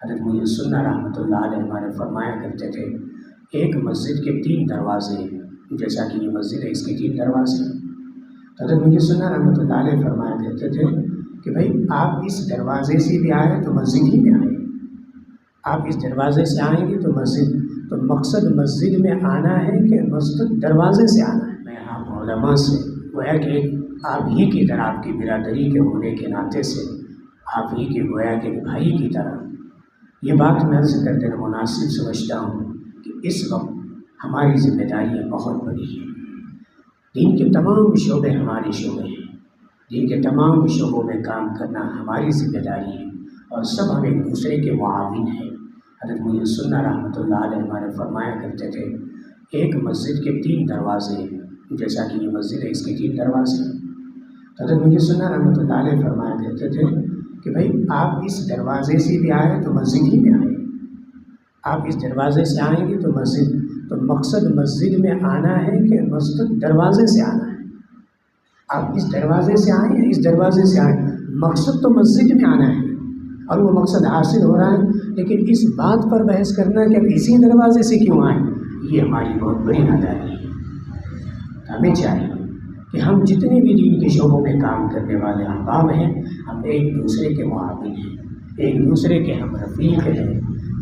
حضرت محی السنہ رحمۃ اللہ علیہ ہمارے فرمایا کرتے تھے ایک مسجد کے 3 دروازے ہیں، جیسا کہ یہ مسجد ہے اس کے 3 دروازے ہیں۔ حضرت محی السنہ رحمۃ اللہ علیہ فرمایا کرتے تھے کہ بھائی آپ اس دروازے سے بھی آئیں تو مسجد ہی میں آئیں، آپ اس دروازے سے آئیں گے تو مسجد، تو مقصد مسجد میں آنا ہے کہ مسجد دروازے سے آنا ہے۔ میں آپ علماء سے گویا کہ آپ ہی کی طرح، آپ کی برادری کے ہونے کے ناطے سے آپ ہی کے گویا کہ بھائی کی طرح یہ بات میں عرض کر دینا مناسب سمجھتا ہوں کہ اس وقت ہماری ذمہ داریاں بہت بڑی ہیں۔ دین کے تمام شعبے ہمارے شعبے ہیں، دین کے تمام شعبوں میں کام کرنا ہماری ذمہ داری ہے، اور سب ہم ایک دوسرے کے معاون ہیں۔ حضرت محی السنہ رحمۃ اللہ علیہ ہمارے فرمایا کرتے تھے ایک مسجد کے 3 دروازے ہیں، جیسا کہ یہ مسجد ہے اس کے 3 دروازے ہیں۔ حضرت محی السنہ رحمۃ اللہ علیہ فرمایا کرتے تھے کہ بھائی آپ اس دروازے سے بھی آئیں تو مسجد ہی میں آئیں، آپ اس دروازے سے آئیں گے تو مسجد، تو مقصد مسجد میں آنا ہے کہ مسجد دروازے سے آنا ہے۔ آپ اس دروازے سے آئیں یا اس دروازے سے آئیں، مقصد تو مسجد میں آنا ہے، اور وہ مقصد حاصل ہو رہا ہے، لیکن اس بات پر بحث کرنا کہ اب اسی دروازے سے کیوں آئیں، یہ ہماری بہت بڑی نادانی ہے۔ ہمیں چاہیے کہ ہم جتنے بھی دین کے شعبوں میں کام کرنے والے احباب ہیں، ہم ایک دوسرے کے معاون ہیں، ایک دوسرے کے ہم رفیق ہیں۔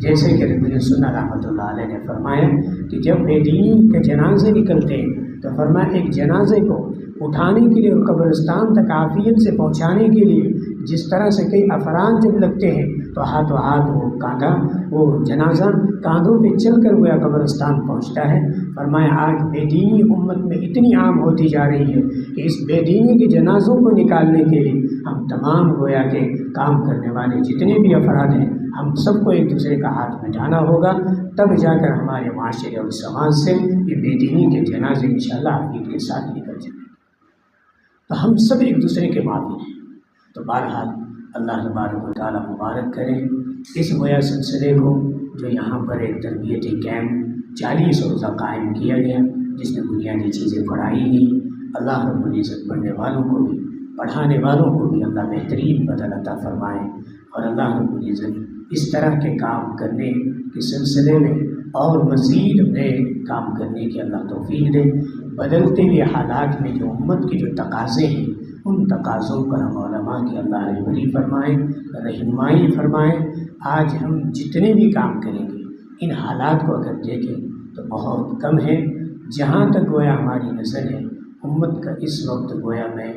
جیسے کہ محی السنہ رحمۃ اللہ علیہ نے فرمایا کہ جب بے دینی کے جنازے نکلتے ہیں تو فرمایا ایک جنازے کو اٹھانے کے لیے اور قبرستان تک عافیت سے پہنچانے کے لیے جس طرح سے کئی افراد جب لگتے ہیں تو ہاتھوں ہاتھ وہ جنازہ کاندھوں پہ چل کر گویا قبرستان پہنچتا ہے۔ فرمایا آج بے دینی امت میں اتنی عام ہوتی جا رہی ہے کہ اس بے دینی کے جنازوں کو نکالنے کے لیے ہم تمام گویا کے کام کرنے والے جتنے بھی افراد ہیں، ہم سب کو ایک دوسرے کا ہاتھ مٹانا ہوگا، تب جا کر ہمارے معاشرے اور سماج سے یہ بے دینی کے جنازے انشاءاللہ عقیدت کے ساتھ نکل جائیں گے۔ تو ہم سب ایک دوسرے کے معاون ہیں۔ تو بہرحال اللہ تبارک و تعالیٰ مبارک کرے اس گویا سلسلے کو جو یہاں پر ایک تربیتی کیمپ 40 روزہ قائم کیا گیا، جس میں بنیادی چیزیں پڑھائی گئی۔ اللہ رب العزت پڑھنے والوں کو بھی پڑھانے والوں کو بھی اللہ بہترین بدل عطا فرمائے، اور اللہ رب العزت اس طرح کے کام کرنے کے سلسلے میں اور مزید نئے کام کرنے کی اللہ توفیق دے۔ بدلتے ہوئے حالات میں جو امت کے جو تقاضے ہیں، ان تقاضوں پر ہم علماء کی اللہ رہبری فرمائیں، رہنمائی فرمائیں۔ آج ہم جتنے بھی کام کریں گے ان حالات کو اگر دیکھیں تو بہت کم ہے۔ جہاں تک گویا ہماری نظر ہے امت کا اس وقت گویا میں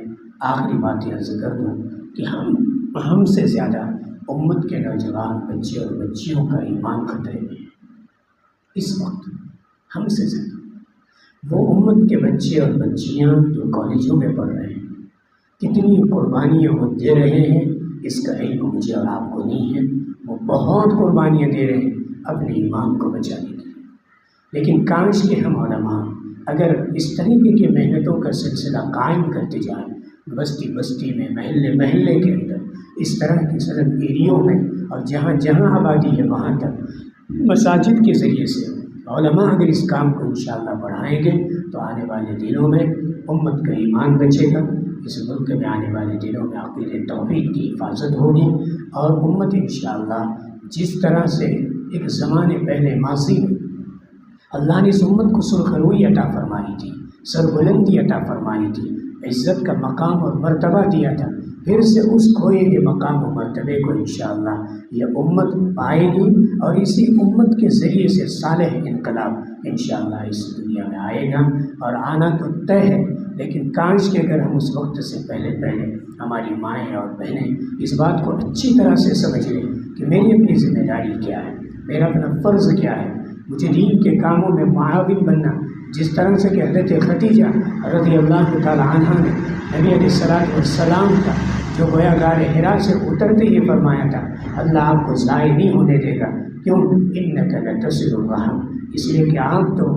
آخری بات عرض کر دوں کہ ہم سے زیادہ امت کے نوجوان بچے اور بچیوں کا ایمان خطرے میں ہے۔ اس وقت ہم سے زیادہ وہ امت کے بچے اور بچیاں جو کالجوں میں پڑھ رہے ہیں، کتنی قربانیاں وہ دے رہے ہیں، اس کا علم مجھے اور آپ کو نہیں ہے۔ وہ بہت قربانیاں دے رہے ہیں اپنے ایمان کو بچانے کے لیے، لیکن کاش کہ ہم علماء اگر اس طریقے کی محنتوں کا سلسلہ قائم کرتے جائیں، بستی بستی میں، محلے محلے کے اندر، اس طرح کے سرد ایریوں میں، اور جہاں جہاں آبادی ہے وہاں تک مساجد کے ذریعے سے علماء اگر اس کام کو انشاءاللہ بڑھائیں گے تو آنے والے دنوں میں امت کا ایمان بچے گا، اس ملک میں آنے والے دنوں میں عقیدۃ توحید کی حفاظت ہوگی، اور امت انشاءاللہ جس طرح سے ایک زمانے پہلے ماضی میں اللہ نے اس امت کو سرخروئی عطا فرمائی تھی، سربلندی عطا فرمائی تھی، عزت کا مقام اور مرتبہ دیا تھا، پھر سے اس کھوئے ہوئے مقام و مرتبے کو انشاءاللہ یہ امت پائے گی، اور اسی امت کے ذریعے سے صالح انقلاب انشاءاللہ اس دنیا میں آئے گا، اور آنا تو طے ہے۔ لیکن کاش کہ اگر ہم اس وقت سے پہلے ہماری مائیں اور بہنیں اس بات کو اچھی طرح سے سمجھ لیں کہ میری اپنی ذمہ داری کیا ہے، میرا اپنا فرض کیا ہے، مجھے دین کے کاموں میں معاون بننا، جس طرح سے کہ حضرت خدیجہ رضی اللہ تعالی عنہا نے نبی علیہ الصلوۃ والسلام کا جو گویا غار حرا سے اترتے ہی فرمایا تھا اللہ آپ کو ضائع نہیں ہونے دے گا، کیوں؟ انک لتصل الرحم، اس لیے کہ آپ تو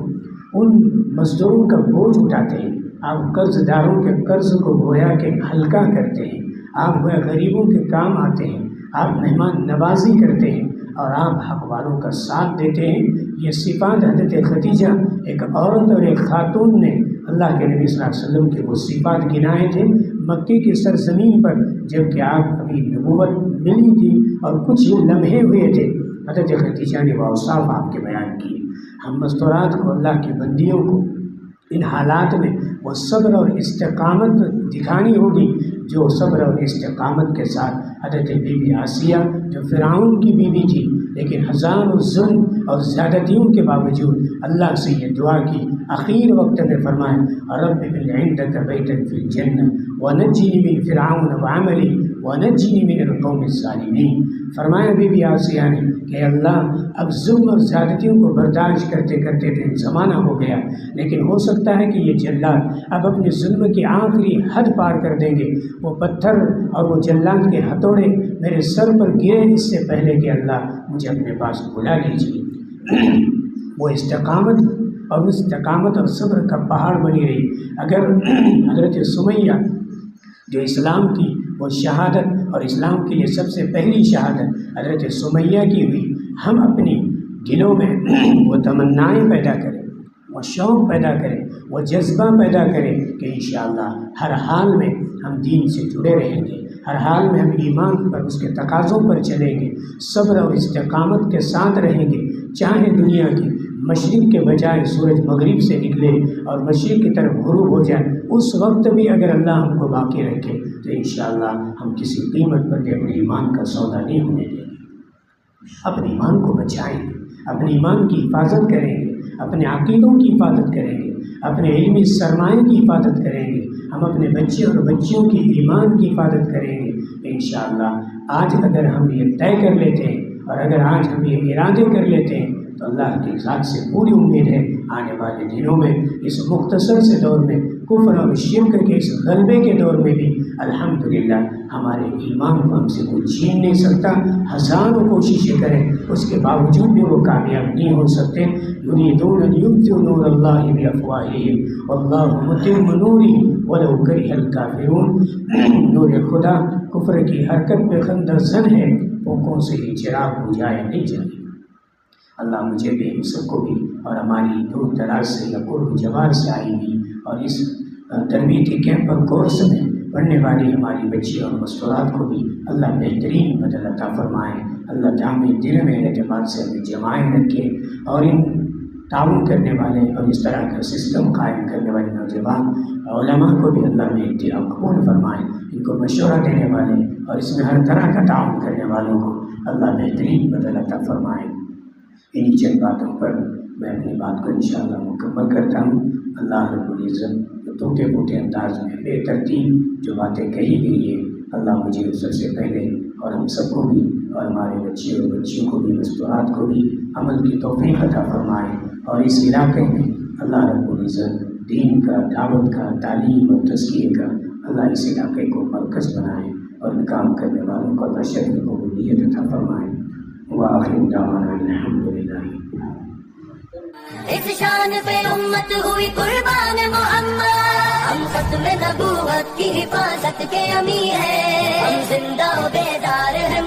ان مزدوروں کا بوجھ اٹھاتے ہیں، آپ قرض داروں کے قرض کو گویا کہ ہلکا کرتے ہیں، آپ گویا غریبوں کے کام آتے ہیں، آپ مہمان نوازی کرتے ہیں، اور آپ حق والوں کا ساتھ دیتے ہیں۔ یہ صفات حضرت خدیجہ ایک عورت اور ایک خاتون نے اللہ کے نبی صلی اللہ علیہ وسلم کے وہ صفات گنائے تھے، مکے کی سرزمین پر، جب کہ آپ ابھی نبوت ملی تھی اور کچھ لمحے ہوئے تھے، حضرت خدیجہ نے وہ اوصاف آپ کے بیان کیے۔ ہم مستورات کو، اللہ کی بندیوں کو ان حالات میں وہ صبر اور استقامت دکھانی ہوگی، جو صبر اور استقامت کے ساتھ حضرت بی بی آسیہ جو فرعون کی بیوی تھی، لیکن ہزاروں ظلم اور زیادتیوں کے باوجود اللہ سے یہ دعا کی، آخر وقت میں فرمائے رب ابن عندک بیتا فی الجنہ ونجنی من فرعون وعملی ونجنی من القوم الظالمین۔ فرمایا بی بی آسیہ نے کہ اللہ اب ظلم اور زیادتیوں کو برداشت کرتے کرتے دن زمانہ ہو گیا، لیکن ہو سکتا ہے کہ یہ جلاد اب اپنے ظلم کی آخری حد پار کر دیں گے، وہ پتھر اور وہ جلاد کے ہتھوڑے میرے سر پر گرے اس سے پہلے کہ اللہ مجھے اپنے پاس بلا لیجیے۔ وہ استقامت اور استقامت اور صبر کا پہاڑ بنی رہی۔ اگر حضرت سمیہ جو اسلام کی وہ شہادت اور اسلام کے لیے سب سے پہلی شہادت حضرت سمیہ کی ہوئی، ہم اپنی دلوں میں وہ تمنائیں پیدا کریں، وہ شوق پیدا کریں، وہ جذبہ پیدا کریں کہ انشاءاللہ ہر حال میں ہم دین سے جڑے رہیں گے، ہر حال میں ہم ایمان پر، اس کے تقاضوں پر چلیں گے، صبر اور استقامت کے ساتھ رہیں گے، چاہے دنیا کی مشرق کے بجائے سورج مغرب سے نکلے اور مشرق کی طرف غروب ہو جائے، اس وقت بھی اگر اللہ ہم کو باقی رکھے تو انشاءاللہ ہم کسی قیمت پر بھی اپنے ایمان کا سودا نہیں ہونے دیں گے۔ اپنے ایمان کو بچائیں گے، اپنے ایمان کی حفاظت کریں گے، اپنے عقیدوں کی حفاظت کریں گے، اپنے علمی سرمایہ کی حفاظت کریں گے، ہم اپنے بچے اور بچیوں کی ایمان کی حفاظت کریں گے۔ انشاءاللہ آج اگر ہم یہ طے کر لیتے ہیں اور اگر آج ہم یہ ارادے کر لیتے ہیں تو اللہ کی ذات سے پوری امید ہے آنے والے دنوں میں اس مختصر سے دور میں، کفر اور شرک کے اس غلبے کے دور میں بھی الحمدللہ ہمارے ایمان کو ہم سے کوئی چھین نہیں سکتا۔ ہزاروں کوششیں کریں اس کے باوجود بھی وہ کامیاب نہیں ہو سکتے۔ یریدون ان یطفئوا نور اللہ بافواہہم واللہ متم نورہ ولو کرہ الکافرون۔ نور خدا کفر کی حرکت پہ خندہ زن ہے، پھونکوں سے ہی چراغ بجھایا نہیں جائے۔ اللہ مجھے بھی، ہم سب کو بھی، اور ہماری دور دراز سے یا قرب جوار سے آئی ہوئی اور اس تربیتی کیمپ اور کورس میں پڑھنے والی ہماری بچی اور مستورات کو بھی اللہ بہترین بدل عطا فرمائے۔ اللہ جامع دل میں اعتماد سے ہمیں جمائے رکھے، اور ان تعاون کرنے والے اور اس طرح کا سسٹم قائم کرنے والے نوجوان علماء کو بھی اللہ میں اتحاد قبول فرمائے، ان کو مشورہ دینے والے اور اس میں ہر طرح کا تعاون کرنے والوں کو اللہ بہترین بدل عطا فرمائے۔ انہی چند باتوں پر میں اپنی بات کو انشاءاللہ مکمل کرتا ہوں۔ اللہ رب العزت جو ٹوٹے پھوٹے انداز میں بے ترتیب جو باتیں کہی گئی ہیں، اللہ مجھے سب سے پہلے اور ہم سب کو بھی اور ہمارے بچے اور بچیوں کو بھی، مستورات کو بھی عمل کی توفیق عطا فرمائے، اور اس علاقے میں اللہ رب العزت دین کا، دعوت کا، تعلیم اور تزکیے کا اللہ اس علاقے کو مرکز بنائے، اور ان کام کرنے والوں کو اللہ شرف قبولیت عطا فرمائے۔ وآخر دعوانا الحمدللہ۔ اس شان پہ امت ہوئی قربان محمد، ہم ختم نبوت کی حفاظت کے امیر ہیں، ہم زندہ و بیدار ہیں۔